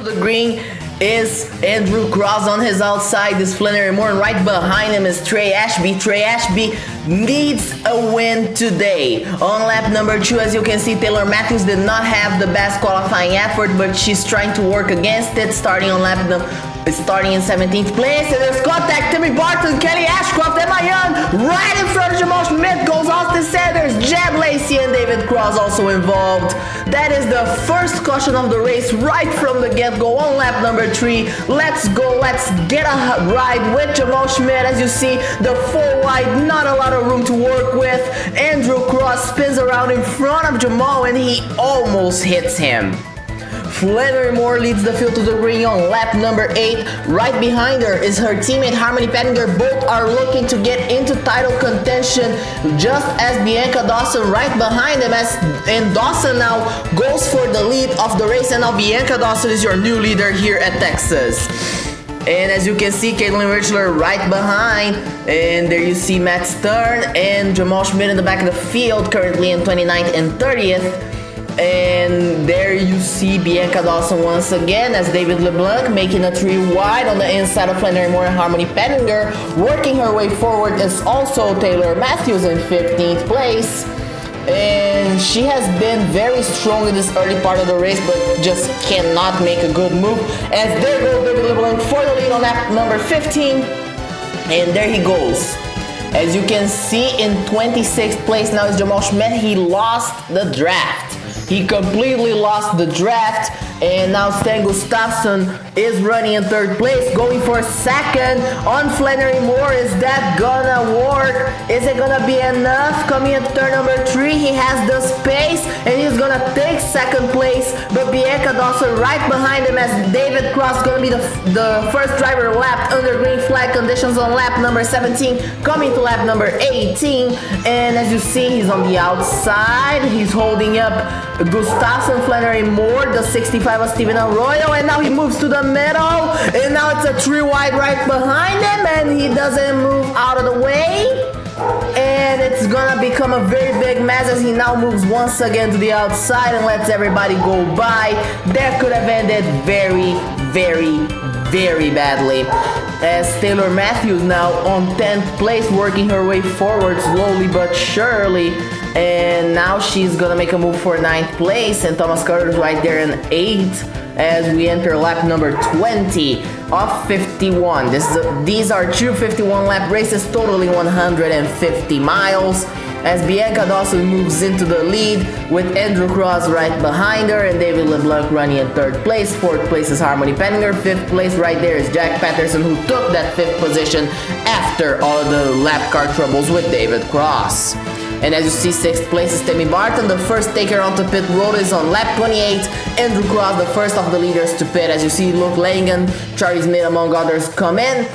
The green is Andrew Cross on his outside, this Flannery Moore, and right behind him is Trey Ashby. Trey Ashby needs a win today. On lap number 2, as you can see, Taylor Matthews did not have the best qualifying effort, but she's trying to work against it, starting in 17th place. And there's contact, Timmy Barton, Kelly Ashcroft, Emma Young, right in front of Jamal Schmidt, goes Austin Sanders, Jeb Lacey, and David Cross also involved. That is the first caution of the race right from the get-go on lap number 3. Let's go, let's get a ride with Jamal Schmidt. As you see, the 4 wide, not a lot of room to work with. Andrew Cross spins around in front of Jamal and he almost hits him. Flannery Moore leads the field to the green on lap number 8. Right behind her is her teammate Harmony Pettinger. Both are looking to get into title contention, just as Bianca Dawson right behind them. And Dawson now goes for the lead of the race, and now Bianca Dawson is your new leader here at Texas. And as you can see, Caitlin Richler right behind, and there you see Matt Stern and Jamal Schmidt in the back of the field, currently in 29th and 30th. And there you see Bianca Dawson once again as David LeBlanc making a 3 wide on the inside of Flannery Moore and Harmony Pettinger. Working her way forward is also Taylor Matthews in 15th place. And she has been very strong in this early part of the race, but just cannot make a good move. As there goes David LeBlanc for the lead on lap number 15. And there he goes. As you can see, in 26th place now is Jamal Schmidt. He lost the draft. He completely lost the draft, and now Sten Gustafsson is running in 3rd place, going for 2nd on Flannery Moore. Is that gonna work? Is it gonna be enough? Coming in turn number 3, he has the space, and he's gonna take 2nd place, but Bianca Dawson right behind him as David Cross gonna be the first driver lapped under green flag conditions on lap number 17, coming to lap number 18, and as you see, he's on the outside. He's holding up Gustafsson, Flannery Moore, the 65 of Steven Arroyo, and now he moves to the middle, and now it's a 3 wide right behind him, and he doesn't move out of the way, and it's gonna become a very big mess as he now moves once again to the outside and lets everybody go by. That could have ended very, very, very badly, as Taylor Matthews now on 10th place, working her way forward slowly but surely. And now she's gonna make a move for 9th place, and Thomas Carter's right there in 8th as we enter lap number 20 of 51. These are two 51 lap races, totaling 150 miles. As Bianca Dawson moves into the lead with Andrew Cross right behind her and David LeBlanc running in 3rd place. 4th place is Harmony Pettinger. 5th place right there is Jack Patterson, who took that 5th position after all the lap car troubles with David Cross. And as you see, 6th place is Timmy Barton. The first taker onto pit road is on lap 28. Andrew Cross, the first of the leaders to pit. As you see, Luke Langan, Charlie Smith, among others, come in.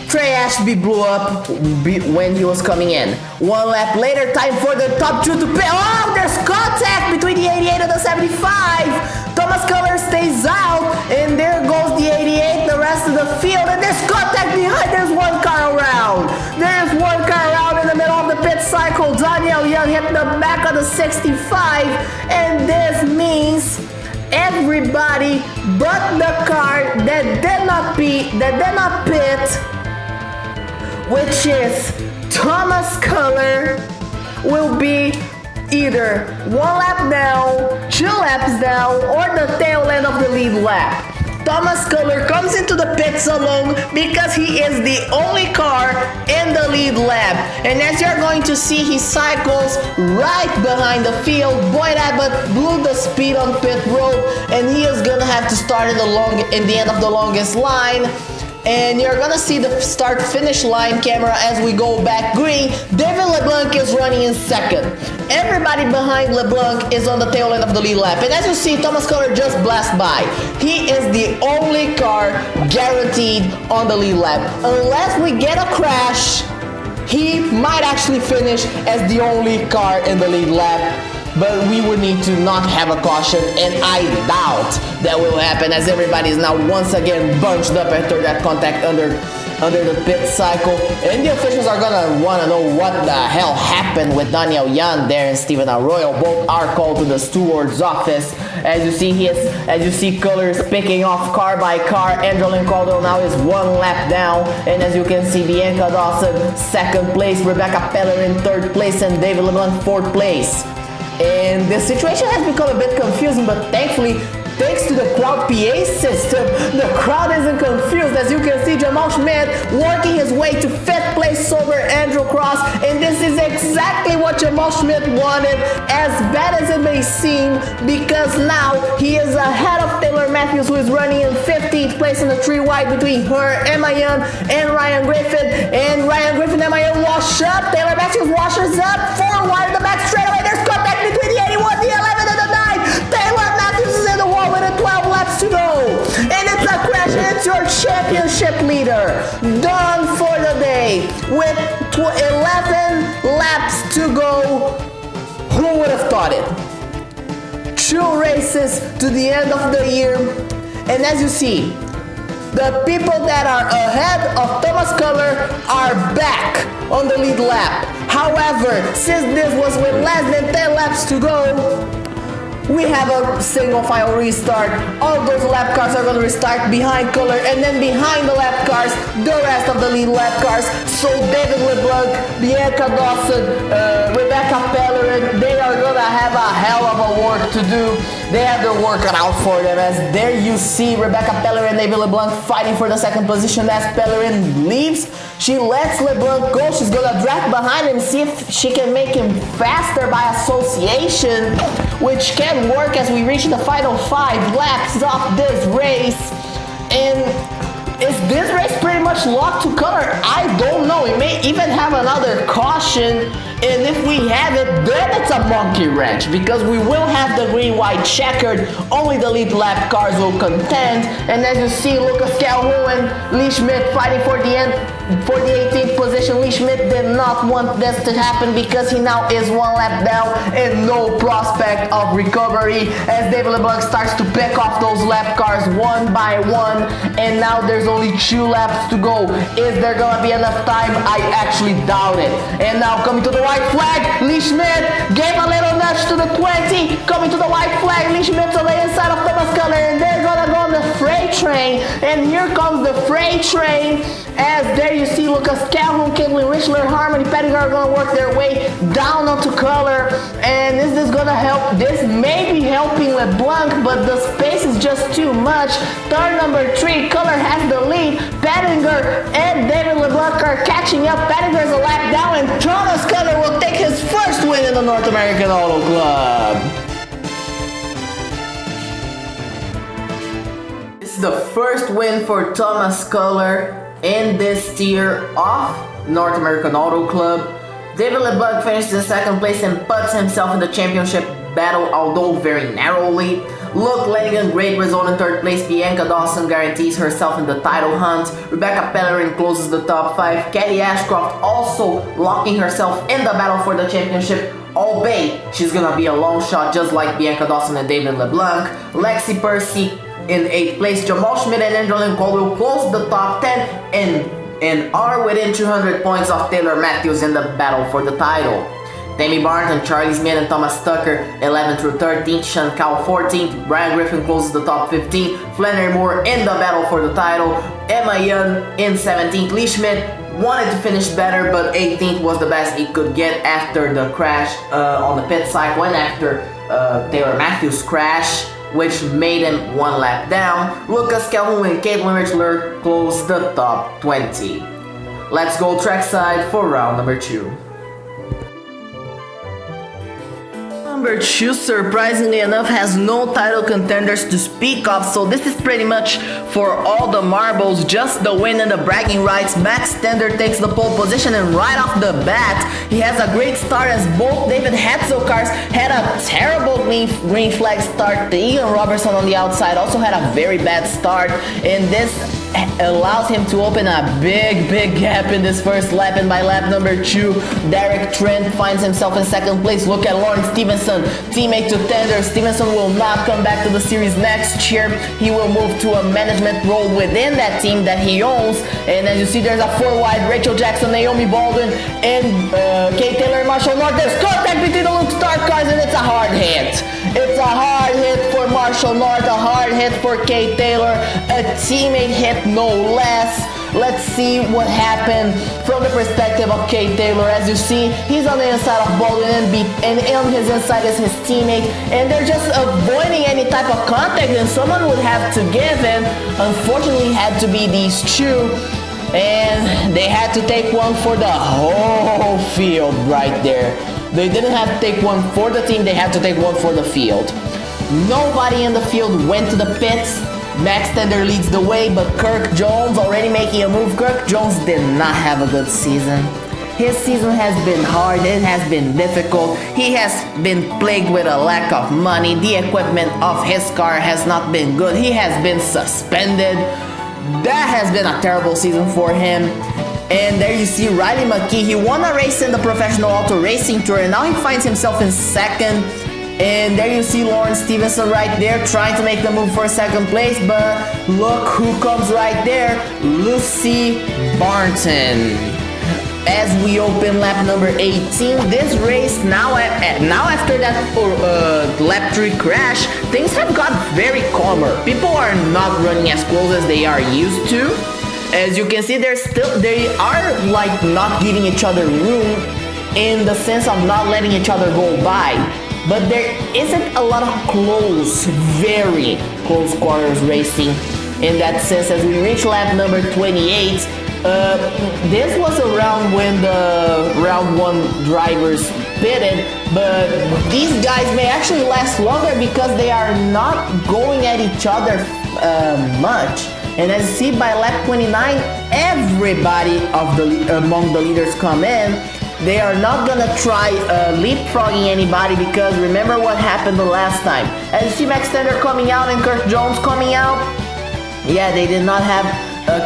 Trey Ashby blew up when he was coming in. 1 lap later, time for the top 2 to pit. Oh, there's contact between the 88 and the 75. Thomas Culler stays out, and there goes the 88, the rest of the field, and there's contact behind. There's 1 car around. There's 1 car around in the middle of the pit cycle. Danielle Young hit the back of the 65, and this means everybody but the car that did not pit, which is Thomas Culler, will be either 1 lap down, 2 laps down, or the tail end of the lead lap. Thomas Culler comes into the pits alone because he is the only car in the lead lap. And as you're going to see, he cycles right behind the field. Boy, that but blew the speed on pit road, and he is gonna have to start in the end of the longest line. And you're gonna see the start-finish line camera as we go back green. David LeBlanc is running in 2nd. Everybody behind LeBlanc is on the tail end of the lead lap. And as you see, Thomas Culler just blasted by. He is the only car guaranteed on the lead lap. Unless we get a crash, he might actually finish as the only car in the lead lap. But we would need to not have a caution, and I doubt that will happen, as everybody is now once again bunched up after that contact under the pit cycle. And the officials are gonna wanna know what the hell happened with Daniel Yan there and Steven Arroyo. Both are called to the steward's office, As you see, Color is picking off car by car. Andrew Caldwell now is 1 lap down, and as you can see, Bianca Dawson 2nd place, Rebecca Peller in 3rd place, and David LeBlanc 4th place. And the situation has become a bit confusing, but thankfully, thanks to the crowd PA system, the crowd isn't confused. As you can see, Jamal Schmidt working his way to 5th place over Andrew Cross, and this is exactly what Jamal Schmidt wanted, as bad as it may seem, because now he is ahead of Taylor Matthews, who is running in 15th place in the 3 wide between her, Emma Young, and Ryan Griffin. And Ryan Griffin and Emma Young wash up. Taylor Matthews washes up. 4 wide in the back straight away. There's contact between the 81, the 11, and the 9. Taylor Matthews is in the wall with 12 laps to go, and it's a crash, and it's your championship leader done for the day with 11 laps to go. Who would have thought it? 2 races to the end of the year, and as you see, the people that are ahead of Thomas Color are back on the lead lap. However, since this was with less than 10 laps to go, we have a single file restart. All those lap cars are going to restart behind Color, and then behind the lap cars, the rest of the lead lap cars. So David LeBlanc, Bianca Dawson, Rebecca Pellerin, they are going to have a hell of a work to do. They have their work cut out for them, as there you see Rebecca Pellerin and David LeBlanc fighting for the 2nd position. As Pellerin leaves, she lets LeBlanc go. She's going to drag behind him, see if she can make him faster by association, which can work as we reach the final 5 laps of this race. And is this race pretty much locked to Color? I don't know. We may even have another caution, and if we have it, then it's a monkey wrench, because we will have the green-white checkered. Only the lead lap cars will contend, and as you see, Lucas Calhoun and Lee Schmidt fighting for the end. For the 18th position, Lee Schmidt did not want this to happen, because he now is 1 lap down and no prospect of recovery, as David LeBlanc starts to pick off those lap cars one by one, and now there's only 2 laps to go. Is there gonna be enough time? I actually doubt it. And now coming to the white flag, Lee Schmidt gave a little nudge to the 20, coming to the white flag, Lee Schmidt on the inside of Thomas Color, and they're gonna go on the freight train, and here comes the freight train, as there you see Lucas Calhoun, Caitlin Richler, Harmony Pettigar are going to work their way down onto Color. And is this going to help? This may be helping LeBlanc, but the space is just too much. Turn number 3, Color has the lead. Pettinger and David LeBlanc are catching up. Pettinger's a lap down, and Thomas Color will take his first win in the North American Auto Club. This is the first win for Thomas Color in this tier of North American Auto Club. David LeBlanc finishes in 2nd place and puts himself in the championship battle, although very narrowly. Luke Lanigan, great result in 3rd place. Bianca Dawson guarantees herself in the title hunt. Rebecca Pellerin closes the top 5. Kelly Ashcroft also locking herself in the battle for the championship, albeit she's gonna be a long shot just like Bianca Dawson and David LeBlanc. Lexi Percy in 8th place. Jamal Schmidt and Andrew Caldwell close the top 10 and are within 200 points of Taylor Matthews in the battle for the title. Tammy Barton, Charlie Smith, and Thomas Tucker 11th through 13th. Sean Cowell 14th. Brian Griffin closes the top 15. Flannery Moore in the battle for the title. Emma Young in 17th. Lee Schmidt wanted to finish better, but 18th was the best he could get after the crash on the pit cycle and after Taylor Matthews' crash, which made him 1 lap down. Lucas Calhoun and Caitlin Richler closed the top 20. Let's go trackside for round number 2. Number 2, surprisingly enough, has no title contenders to speak of, so this is pretty much for all the marbles, just the win and the bragging rights. Max Stender takes the pole position, and right off the bat, he has a great start, as both David Hetzel cars had a terrible green flag start. Ian Robertson on the outside also had a very bad start, and this allows him to open a big gap in this first lap. And by lap number 2, Derek Trent finds himself in 2nd place. Look at Lawrence Stevenson, teammate to Tender. Stevenson will not come back to the series next year. He will move to a management role within that team that he owns. And as you see, there's a 4 wide, Rachel Jackson, Naomi Baldwin, and Kate Taylor and Marshall North. There's contact between the Luke Stark cars, and it's a hard hit. It's a hard hit for Marshall North, a hard hit for Kate Taylor, a teammate hit no less. Let's see what happened from the perspective of Kate Taylor. As you see, he's on the inside of Baldwin and on his inside is his teammate, and they're just avoiding any type of contact, and someone would have to give in. Unfortunately, it had to be these two, and they had to take one for the whole field right there. They didn't have to take one for the team, they had to take one for the field. Nobody in the field went to the pits. Max Tender leads the way, but Kirk Jones already making a move. Kirk Jones did not have a good season. His season has been hard, it has been difficult. He has been plagued with a lack of money. The equipment of his car has not been good. He has been suspended. That has been a terrible season for him. And there you see Riley McKee. He won a race in the Professional Auto Racing Tour, and now he finds himself in second. And there you see Lawrence Stevenson right there trying to make the move for second place, but look who comes right there, Lucy Barton. As we open lap number 18, this race now after that lap 3 crash, things have got very calmer. People are not running as close as they are used to. As you can see, they are like not giving each other room in the sense of not letting each other go by. But there isn't a lot of close, very close quarters racing in that sense. As we reach lap number 28, this was around when the round 1 drivers pitted, but these guys may actually last longer because they are not going at each other much. And as you see by lap 29, everybody among the leaders come in. They are not gonna try leapfrogging anybody because remember what happened the last time. As you see Max Tender coming out and Kirk Jones coming out. Yeah, they did not have...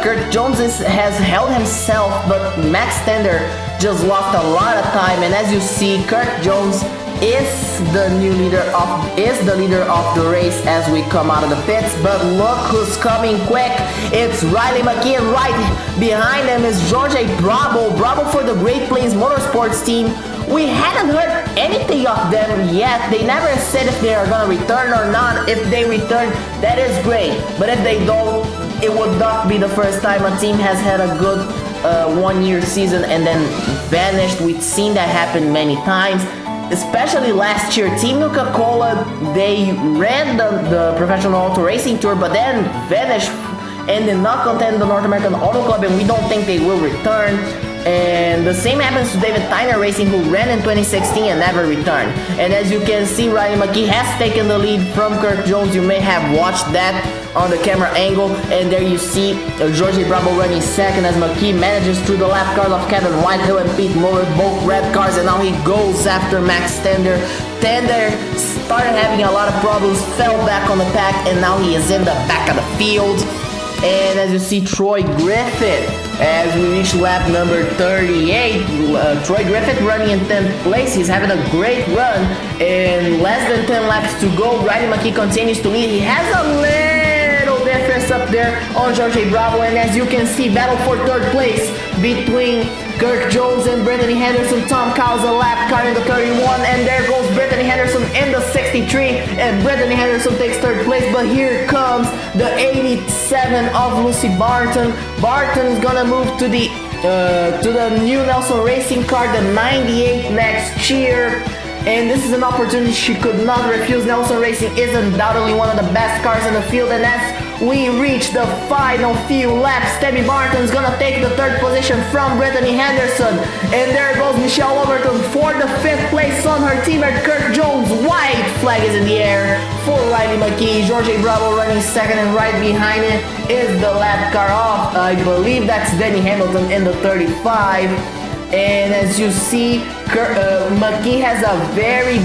Kirk Jones has held himself, but Max Tender just lost a lot of time. And as you see, Kirk Jones is the leader of the race as we come out of the pits. But look who's coming quick. It's Riley McKee, and right behind him is George Bravo for the Great Plains Motorsports team. We hadn't heard anything of them yet. They never said if they are gonna return or not. If they return, that is great, but if they don't, it would not be the first time a team has had a good 1-year season and then vanished. We've seen that happen many times. Especially last year, Team Coca-Cola, they ran the Professional Auto Racing Tour, but then vanished and did not contend the North American Auto Club, and we don't think they will return. And the same happens to David Tyner Racing, who ran in 2016 and never returned. And as you can see, Riley McKee has taken the lead from Kirk Jones. You may have watched that on the camera angle. And there you see George Bravo running second as McKee manages through the lap cars of Kevin Whitehill and Pete Muller, both red cars. And now he goes after Max Tender. Tender started having a lot of problems, fell back on the pack, and now he is in the back of the field. And as you see, Troy Griffith, as we reach lap number 38, Troy Griffith running in 10th place. He's having a great run, and less than 10 laps to go. Riley McKee continues to lead. He has a little difference up there on George Bravo, and as you can see, battle for 3rd place between Kirk Jones and Brittany Henderson. Tom Cow's a lap car in the 31, and there goes Brittany Henderson in the 63, and Brittany Henderson takes 3rd place. But here comes the 87 of Lucy Barton. Barton's gonna move to the new Nelson Racing car, the 98 next year. And this is an opportunity she could not refuse. Nelson Racing is undoubtedly one of the best cars in the field, and as we reach the final few laps, Debbie Barton's gonna take the 3rd position from Brittany Henderson. And there goes Michelle Overton for the 5th place on her teammate Kirk Jones. White flag is in the air for Riley McKee. George Bravo running second, and right behind it is the lap car off. I believe that's Denny Hamilton in the 35. And as you see, McKee has a very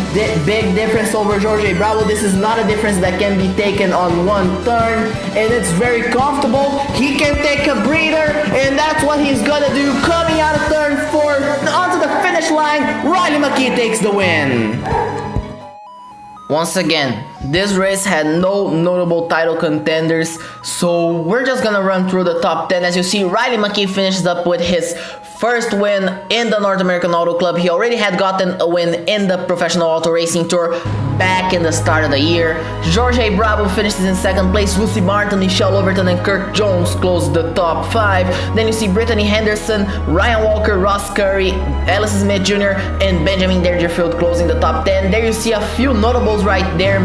big difference over George Bravo. This is not a difference that can be taken on one turn, and it's very comfortable. He can take a breather, and that's what he's gonna do. Coming out of turn 4 onto the finish line, Riley McKee takes the win. Once again, This race had no notable title contenders, so we're just gonna run through the top 10. As you see, Riley McKee finishes up with his first win in the North American Auto Club. He already had gotten a win in the Professional Auto Racing Tour back in the start of the year. Jorge Bravo finishes in second place. Lucy Martin, Michelle Overton, and Kirk Jones closed the top 5. Then you see Brittany Henderson, Ryan Walker, Ross Curry, Alice Smith Jr., and Benjamin Dangerfield closing the top 10. There you see a few notables right there.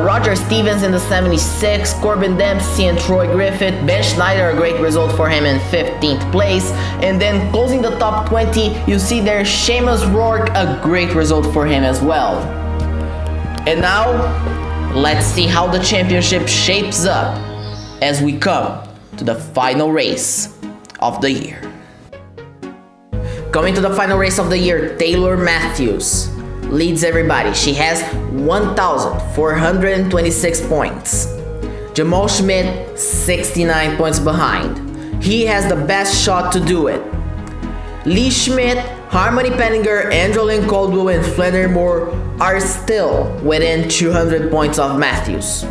Roger Stevens in the 76, Corbin Dempsey and Troy Griffith, Ben Schneider, a great result for him in 15th place. And then closing the top 20, you see there Seamus Rourke, a great result for him as well. And now, let's see how the championship shapes up as we come to the final race of the year. Coming to the final race of the year, Taylor Matthews leads everybody. She has 1,426 points. Jamal Schmidt, 69 points behind. He has the best shot to do it. Lee Schmidt, Harmony Penninger, Andrelyn Caldwell, and Flannery Moore are still within 200 points of Matthews.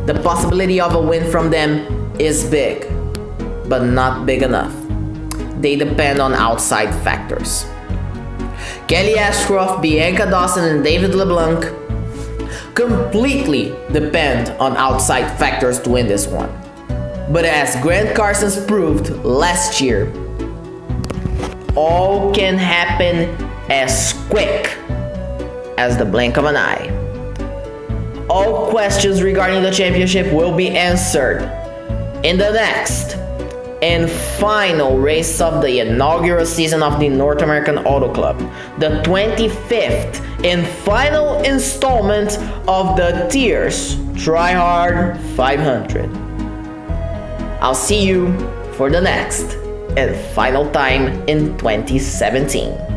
The possibility of a win from them is big, but not big enough. They depend on outside factors. Kelly Ashcroft, Bianca Dawson, and David LeBlanc completely depend on outside factors to win this one. But as Grant Carson's proved last year, all can happen as quick as the blink of an eye. All questions regarding the championship will be answered in the next and final race of the inaugural season of the North American Auto Club, the 25th and final installment of the Tiers Try Hard 500. I'll see you for the next and final time in 2017.